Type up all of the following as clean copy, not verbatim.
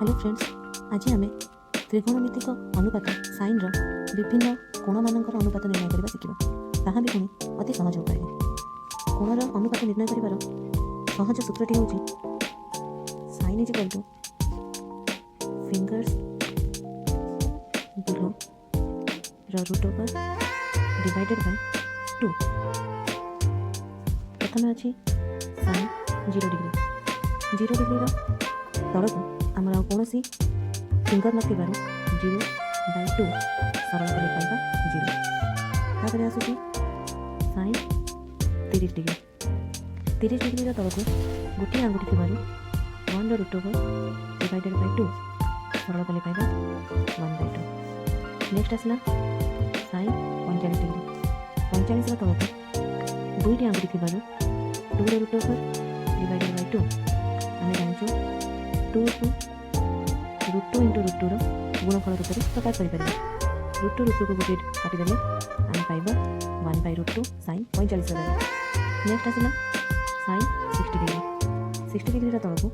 Hello friends, आज आम त्रिकोणमितिक अनुपात साइन विभिन्न कोणमानकर अनुपात निर्णय करने शिखा। ताहा भी पुणी अति सहज उपाय। कोणर अनुपात निर्णय कर सहज सूत्रटी हूँ sine is equal to fingers below root over divided by 2। प्रथम अच्छी साइन 0 डिग्री तल को आमर कौन फिंगर न 0/2 सरल कर पाइबा 0। तापर आसूँ साइन 30 डिग्री तल को गोटे आंगुठी 1/√2 डिवाइडेड बाय 2 सरल कर पाइबा 1/2। नेक्स्ट आसला साइन 45 डिग्री तल को दुईटी आंगुठी 2/√2 डिवाइडेड बाय 2 आम जानूँ 2 √2 × √2 गुणफल रूप में प्रकाश करें। √2 को गोटे काटिदेले आम पाइबा 1/√2 साइन 45 डिग्री। नेक्स्ट आसला साइन 60 डिग्री तल को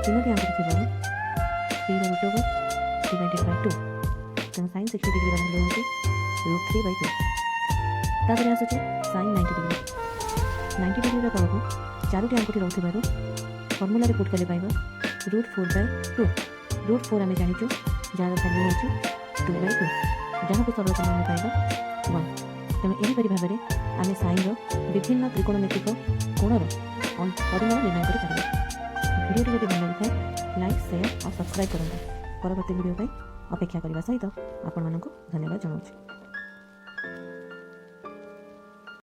तीनोटी आंगुठी 3/√2 डिवाइडेड बाय 2 तेणु साइन 60 डिग्री वैल्यू हूँ √3/2। तापर आसूँ साइन 90 डिग्री तल को चारोटी आंगुठी रोथबार फर्मूला पुट कले पाइबा √4/2। √4 आम जाचु जार वैल्यू हूँ 2/2 जहाँ को सरल कले आम पाइबा 1। तेणु यहीपरि भाव में आम साइन विभिन्न त्रिकोणमितिक कोणर परिमाण निर्णय करें। वीडियो जब भल लगी था लाइक शेयर और सब्सक्राइब करूँ। परवर्ती वीडियो अपेक्षा करने सहित आपण मानक धन्यवाद जनाऊँ।